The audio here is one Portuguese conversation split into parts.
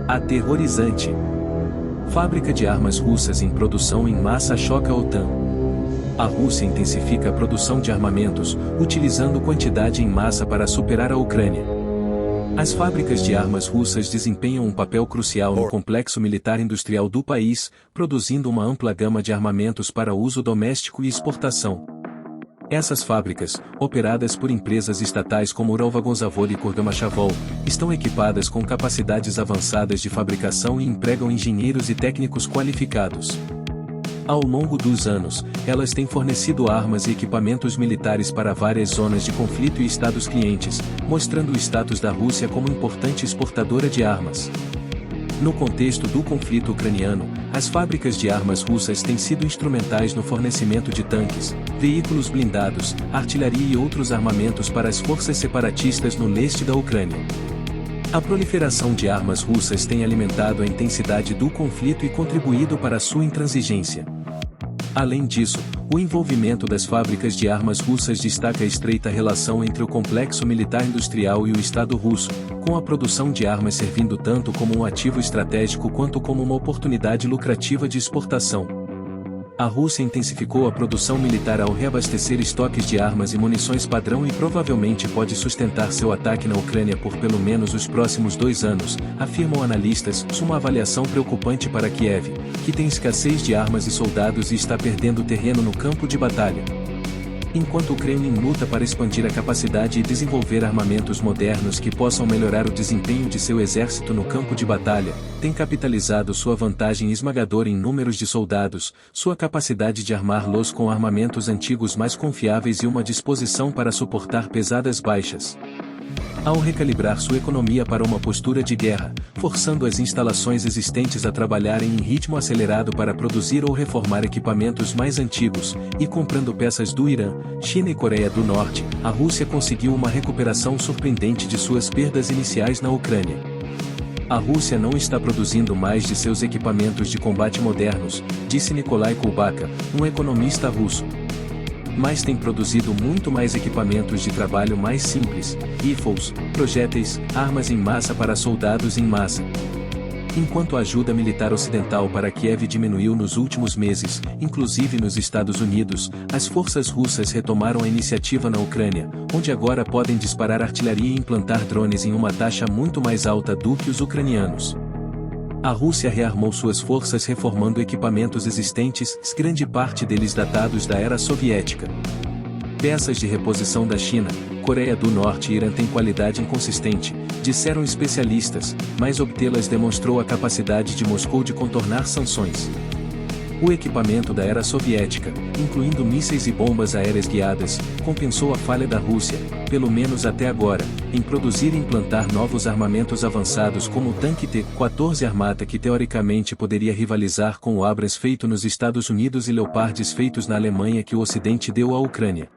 Aterrorizante. Fábrica de armas russas em produção em massa choca a OTAN. A Rússia intensifica a produção de armamentos, utilizando quantidade em massa para superar a Ucrânia. As fábricas de armas russas desempenham um papel crucial no complexo militar industrial do país, produzindo uma ampla gama de armamentos para uso doméstico e exportação. Essas fábricas, operadas por empresas estatais como Uralvagonsavod e Kurgamashevol, estão equipadas com capacidades avançadas de fabricação e empregam engenheiros e técnicos qualificados. Ao longo dos anos, elas têm fornecido armas e equipamentos militares para várias zonas de conflito e estados clientes, mostrando o status da Rússia como importante exportadora de armas. No contexto do conflito ucraniano, as fábricas de armas russas têm sido instrumentais no fornecimento de tanques, veículos blindados, artilharia e outros armamentos para as forças separatistas no leste da Ucrânia. A proliferação de armas russas tem alimentado a intensidade do conflito e contribuído para a sua intransigência. Além disso, o envolvimento das fábricas de armas russas destaca a estreita relação entre o complexo militar industrial e o Estado russo, com a produção de armas servindo tanto como um ativo estratégico quanto como uma oportunidade lucrativa de exportação. A Rússia intensificou a produção militar ao reabastecer estoques de armas e munições padrão e provavelmente pode sustentar seu ataque na Ucrânia por pelo menos os próximos 2 anos, afirmam analistas, uma avaliação preocupante para Kiev, que tem escassez de armas e soldados e está perdendo terreno no campo de batalha. Enquanto o Kremlin luta para expandir a capacidade e desenvolver armamentos modernos que possam melhorar o desempenho de seu exército no campo de batalha, tem capitalizado sua vantagem esmagadora em números de soldados, sua capacidade de armá-los com armamentos antigos mais confiáveis e uma disposição para suportar pesadas baixas. Ao recalibrar sua economia para uma postura de guerra, forçando as instalações existentes a trabalharem em ritmo acelerado para produzir ou reformar equipamentos mais antigos, e comprando peças do Irã, China e Coreia do Norte, a Rússia conseguiu uma recuperação surpreendente de suas perdas iniciais na Ucrânia. A Rússia não está produzindo mais de seus equipamentos de combate modernos, disse Nikolai Kulbaka, um economista russo. Mas tem produzido muito mais equipamentos de trabalho mais simples, rifles, projéteis, armas em massa para soldados em massa. Enquanto a ajuda militar ocidental para Kiev diminuiu nos últimos meses, inclusive nos Estados Unidos, as forças russas retomaram a iniciativa na Ucrânia, onde agora podem disparar artilharia e implantar drones em uma taxa muito mais alta do que os ucranianos. A Rússia rearmou suas forças reformando equipamentos existentes, grande parte deles datados da era soviética. Peças de reposição da China, Coreia do Norte e Irã têm qualidade inconsistente, disseram especialistas, mas obtê-las demonstrou a capacidade de Moscou de contornar sanções. O equipamento da era soviética, incluindo mísseis e bombas aéreas guiadas, compensou a falha da Rússia, pelo menos até agora, em produzir e implantar novos armamentos avançados como o tanque T-14 Armata que teoricamente poderia rivalizar com o Abrams feito nos Estados Unidos e Leopards feitos na Alemanha que o Ocidente deu à Ucrânia.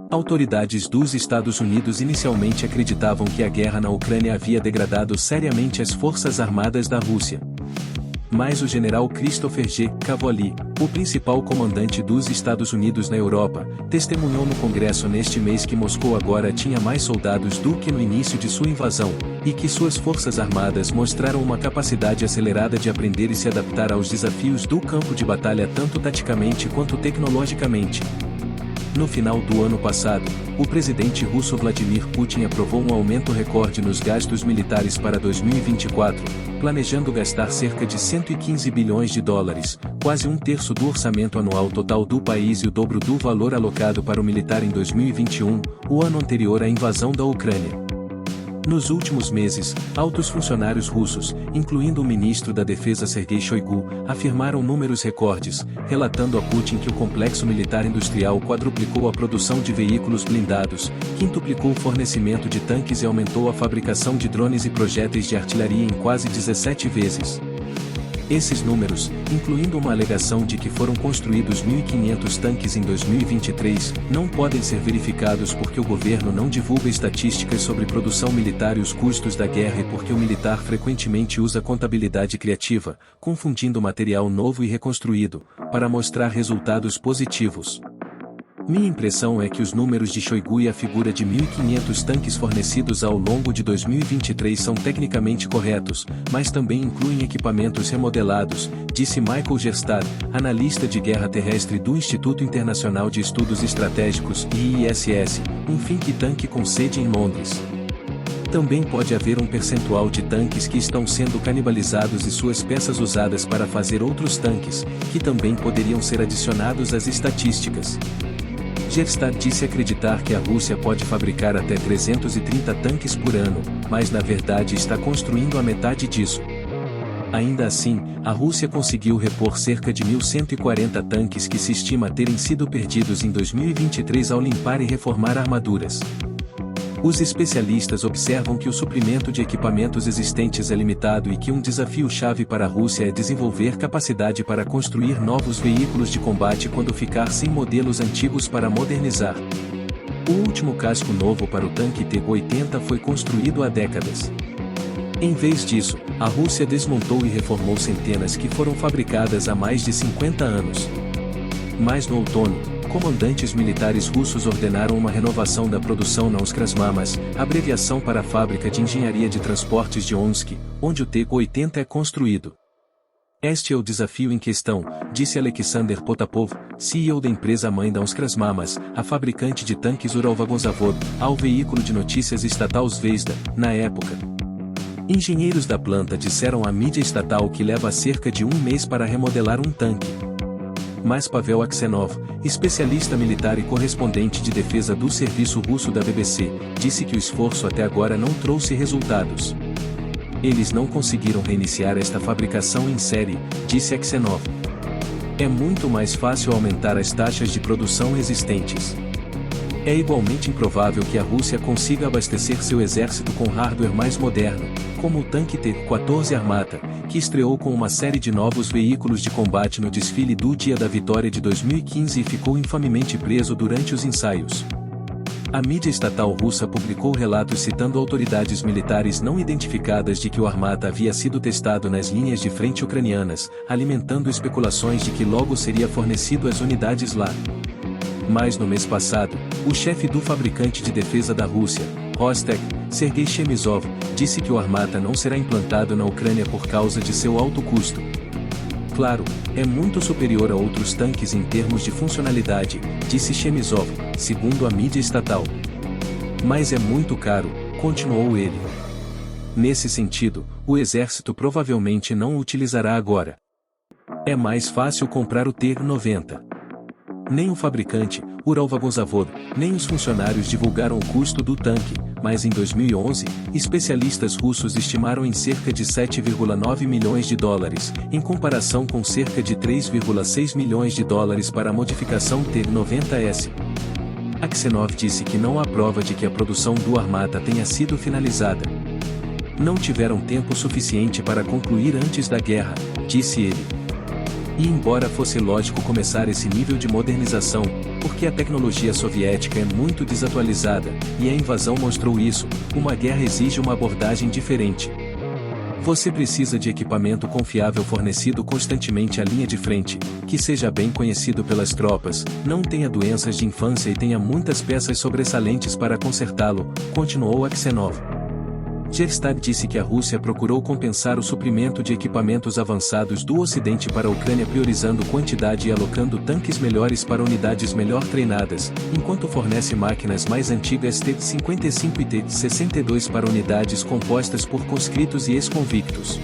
Autoridades dos Estados Unidos inicialmente acreditavam que a guerra na Ucrânia havia degradado seriamente as forças armadas da Rússia. Mas o general Christopher G. Cavoli, o principal comandante dos Estados Unidos na Europa, testemunhou no Congresso neste mês que Moscou agora tinha mais soldados do que no início de sua invasão, e que suas forças armadas mostraram uma capacidade acelerada de aprender e se adaptar aos desafios do campo de batalha tanto taticamente quanto tecnologicamente. No final do ano passado, o presidente russo Vladimir Putin aprovou um aumento recorde nos gastos militares para 2024, planejando gastar cerca de 115 bilhões de dólares, quase um terço do orçamento anual total do país e o dobro do valor alocado para o militar em 2021, o ano anterior à invasão da Ucrânia. Nos últimos meses, altos funcionários russos, incluindo o ministro da Defesa Sergei Shoigu, afirmaram números recordes, relatando a Putin que o complexo militar industrial quadruplicou a produção de veículos blindados, quintuplicou o fornecimento de tanques e aumentou a fabricação de drones e projéteis de artilharia em quase 17 vezes. Esses números, incluindo uma alegação de que foram construídos 1.500 tanques em 2023, não podem ser verificados porque o governo não divulga estatísticas sobre produção militar e os custos da guerra e porque o militar frequentemente usa contabilidade criativa, confundindo material novo e reconstruído, para mostrar resultados positivos. Minha impressão é que os números de Shoigu e a figura de 1.500 tanques fornecidos ao longo de 2023 são tecnicamente corretos, mas também incluem equipamentos remodelados, disse Michael Gerstad, analista de guerra terrestre do Instituto Internacional de Estudos Estratégicos, IISS, um think tank com sede em Londres. Também pode haver um percentual de tanques que estão sendo canibalizados e suas peças usadas para fazer outros tanques, que também poderiam ser adicionados às estatísticas. Gerstad disse acreditar que a Rússia pode fabricar até 330 tanques por ano, mas na verdade está construindo a metade disso. Ainda assim, a Rússia conseguiu repor cerca de 1.140 tanques que se estima terem sido perdidos em 2023 ao limpar e reformar armaduras. Os especialistas observam que o suprimento de equipamentos existentes é limitado e que um desafio-chave para a Rússia é desenvolver capacidade para construir novos veículos de combate quando ficar sem modelos antigos para modernizar. O último casco novo para o tanque T-80 foi construído há décadas. Em vez disso, a Rússia desmontou e reformou centenas que foram fabricadas há mais de 50 anos. Mas no outono, comandantes militares russos ordenaram uma renovação da produção na Krasmamas, abreviação para a fábrica de engenharia de transportes de Omsk, onde o T-80 é construído. Este é o desafio em questão, disse Alexander Potapov, CEO da empresa-mãe da Krasmamas, a fabricante de tanques Uralvagozavod, ao veículo de notícias estatal Zvezda, na época. Engenheiros da planta disseram à mídia estatal que leva cerca de um mês para remodelar um tanque. Mas Pavel Aksenov, especialista militar e correspondente de defesa do serviço russo da BBC, disse que o esforço até agora não trouxe resultados. Eles não conseguiram reiniciar esta fabricação em série, disse Aksenov. É muito mais fácil aumentar as taxas de produção existentes. É igualmente improvável que a Rússia consiga abastecer seu exército com hardware mais moderno, como o tanque T-14 Armata, que estreou com uma série de novos veículos de combate no desfile do Dia da Vitória de 2015 e ficou infamemente preso durante os ensaios. A mídia estatal russa publicou relatos citando autoridades militares não identificadas de que o Armata havia sido testado nas linhas de frente ucranianas, alimentando especulações de que logo seria fornecido às unidades lá. Mas no mês passado, o chefe do fabricante de defesa da Rússia, Rostec, Sergei Chemizov, disse que o Armata não será implantado na Ucrânia por causa de seu alto custo. Claro, é muito superior a outros tanques em termos de funcionalidade, disse Chemizov, segundo a mídia estatal. Mas é muito caro, continuou ele. Nesse sentido, o exército provavelmente não o utilizará agora. É mais fácil comprar o T-90. Nem o fabricante, Uralvagozavod, nem os funcionários divulgaram o custo do tanque, mas em 2011, especialistas russos estimaram em cerca de 7,9 milhões de dólares, em comparação com cerca de 3,6 milhões de dólares para a modificação T-90S. Aksenov disse que não há prova de que a produção do Armata tenha sido finalizada. Não tiveram tempo suficiente para concluir antes da guerra, disse ele. E embora fosse lógico começar esse nível de modernização, porque a tecnologia soviética é muito desatualizada, e a invasão mostrou isso, uma guerra exige uma abordagem diferente. Você precisa de equipamento confiável fornecido constantemente à linha de frente, que seja bem conhecido pelas tropas, não tenha doenças de infância e tenha muitas peças sobressalentes para consertá-lo, continuou Aksenov. Gerstad disse que a Rússia procurou compensar o suprimento de equipamentos avançados do Ocidente para a Ucrânia priorizando quantidade e alocando tanques melhores para unidades melhor treinadas, enquanto fornece máquinas mais antigas T-55 e T-62 para unidades compostas por conscritos e ex-convictos.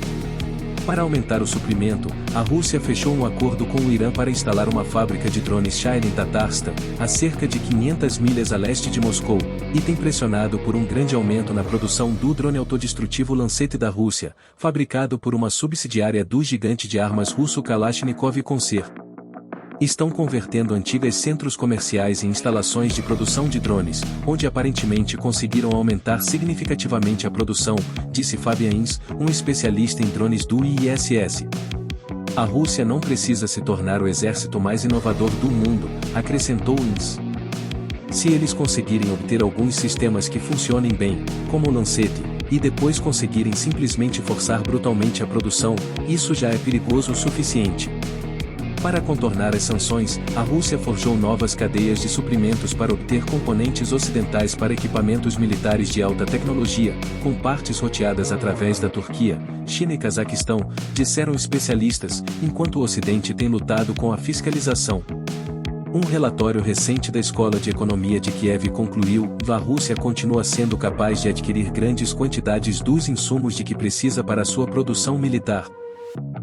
Para aumentar o suprimento, a Rússia fechou um acordo com o Irã para instalar uma fábrica de drones Shahed em Tatarstan, a cerca de 500 milhas a leste de Moscou, e tem pressionado por um grande aumento na produção do drone autodestrutivo Lancet da Rússia, fabricado por uma subsidiária do gigante de armas russo Kalashnikov Koncer. Estão convertendo antigos centros comerciais em instalações de produção de drones, onde aparentemente conseguiram aumentar significativamente a produção, disse Fabian Ins, um especialista em drones do IISS. A Rússia não precisa se tornar o exército mais inovador do mundo, acrescentou Ins. Se eles conseguirem obter alguns sistemas que funcionem bem, como o Lancet, e depois conseguirem simplesmente forçar brutalmente a produção, isso já é perigoso o suficiente. Para contornar as sanções, a Rússia forjou novas cadeias de suprimentos para obter componentes ocidentais para equipamentos militares de alta tecnologia, com partes roteadas através da Turquia, China e Cazaquistão, disseram especialistas, enquanto o Ocidente tem lutado com a fiscalização. Um relatório recente da Escola de Economia de Kiev concluiu que a Rússia continua sendo capaz de adquirir grandes quantidades dos insumos de que precisa para sua produção militar.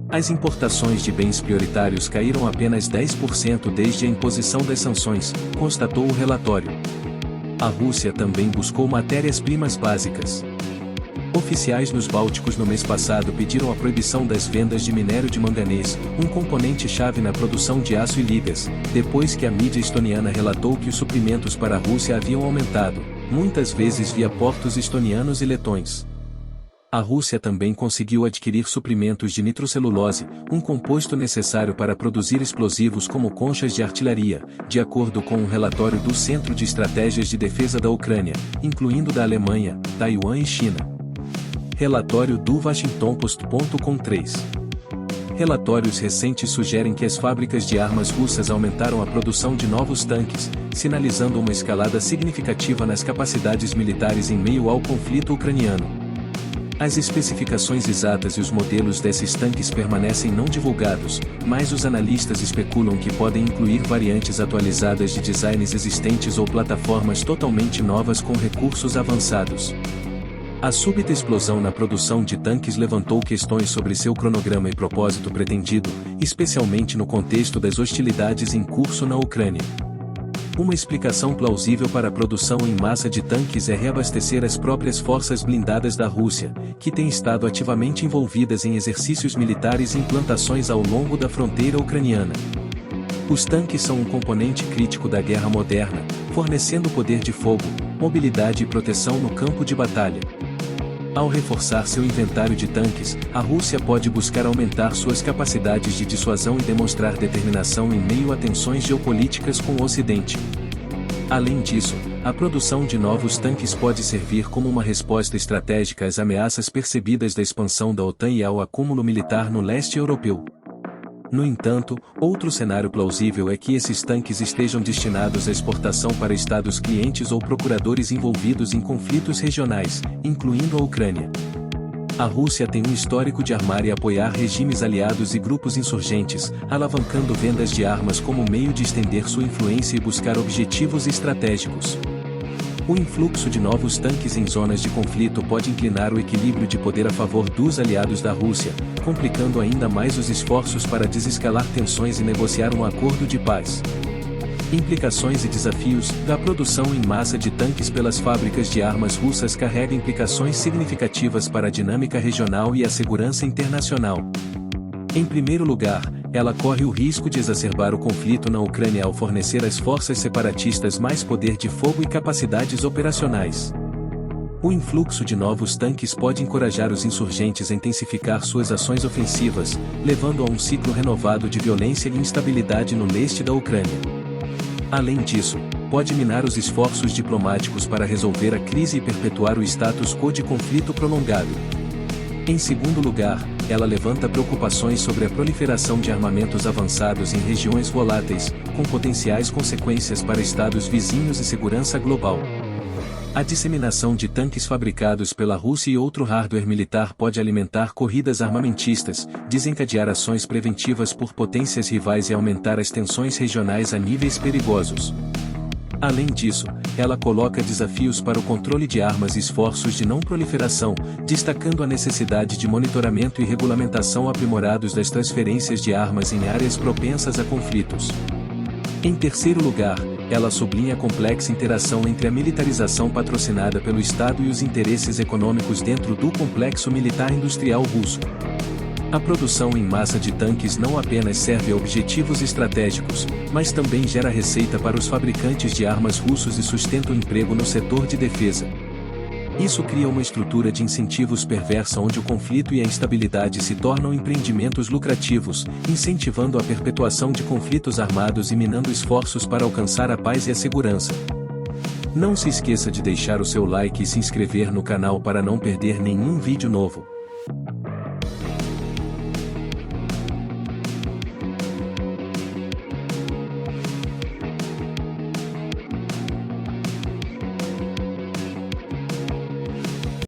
As importações de bens prioritários caíram apenas 10% desde a imposição das sanções, constatou o relatório. A Rússia também buscou matérias-primas básicas. Oficiais nos Bálticos no mês passado pediram a proibição das vendas de minério de manganês, um componente-chave na produção de aço e ligas, depois que a mídia estoniana relatou que os suprimentos para a Rússia haviam aumentado, muitas vezes via portos estonianos e letões. A Rússia também conseguiu adquirir suprimentos de nitrocelulose, um composto necessário para produzir explosivos como conchas de artilharia, de acordo com um relatório do Centro de Estratégias de Defesa da Ucrânia, incluindo da Alemanha, Taiwan e China. Relatório do Washington-Post.com 3. Relatórios recentes sugerem que as fábricas de armas russas aumentaram a produção de novos tanques, sinalizando uma escalada significativa nas capacidades militares em meio ao conflito ucraniano. As especificações exatas e os modelos desses tanques permanecem não divulgados, mas os analistas especulam que podem incluir variantes atualizadas de designs existentes ou plataformas totalmente novas com recursos avançados. A súbita explosão na produção de tanques levantou questões sobre seu cronograma e propósito pretendido, especialmente no contexto das hostilidades em curso na Ucrânia. Uma explicação plausível para a produção em massa de tanques é reabastecer as próprias forças blindadas da Rússia, que têm estado ativamente envolvidas em exercícios militares e implantações ao longo da fronteira ucraniana. Os tanques são um componente crítico da guerra moderna, fornecendo poder de fogo, mobilidade e proteção no campo de batalha. Ao reforçar seu inventário de tanques, a Rússia pode buscar aumentar suas capacidades de dissuasão e demonstrar determinação em meio a tensões geopolíticas com o Ocidente. Além disso, a produção de novos tanques pode servir como uma resposta estratégica às ameaças percebidas da expansão da OTAN e ao acúmulo militar no leste europeu. No entanto, outro cenário plausível é que esses tanques estejam destinados à exportação para estados clientes ou procuradores envolvidos em conflitos regionais, incluindo a Ucrânia. A Rússia tem um histórico de armar e apoiar regimes aliados e grupos insurgentes, alavancando vendas de armas como meio de estender sua influência e buscar objetivos estratégicos. O influxo de novos tanques em zonas de conflito pode inclinar o equilíbrio de poder a favor dos aliados da Rússia, complicando ainda mais os esforços para desescalar tensões e negociar um acordo de paz. Implicações e desafios da produção em massa de tanques pelas fábricas de armas russas carrega implicações significativas para a dinâmica regional e a segurança internacional. Em primeiro lugar, ela corre o risco de exacerbar o conflito na Ucrânia ao fornecer às forças separatistas mais poder de fogo e capacidades operacionais. O influxo de novos tanques pode encorajar os insurgentes a intensificar suas ações ofensivas, levando a um ciclo renovado de violência e instabilidade no leste da Ucrânia. Além disso, pode minar os esforços diplomáticos para resolver a crise e perpetuar o status quo de conflito prolongado. Em segundo lugar, ela levanta preocupações sobre a proliferação de armamentos avançados em regiões voláteis, com potenciais consequências para estados vizinhos e segurança global. A disseminação de tanques fabricados pela Rússia e outro hardware militar pode alimentar corridas armamentistas, desencadear ações preventivas por potências rivais e aumentar as tensões regionais a níveis perigosos. Além disso, ela coloca desafios para o controle de armas e esforços de não proliferação, destacando a necessidade de monitoramento e regulamentação aprimorados das transferências de armas em áreas propensas a conflitos. Em terceiro lugar, ela sublinha a complexa interação entre a militarização patrocinada pelo Estado e os interesses econômicos dentro do complexo militar-industrial russo. A produção em massa de tanques não apenas serve a objetivos estratégicos, mas também gera receita para os fabricantes de armas russos e sustenta o emprego no setor de defesa. Isso cria uma estrutura de incentivos perversa onde o conflito e a instabilidade se tornam empreendimentos lucrativos, incentivando a perpetuação de conflitos armados e minando esforços para alcançar a paz e a segurança. Não se esqueça de deixar o seu like e se inscrever no canal para não perder nenhum vídeo novo.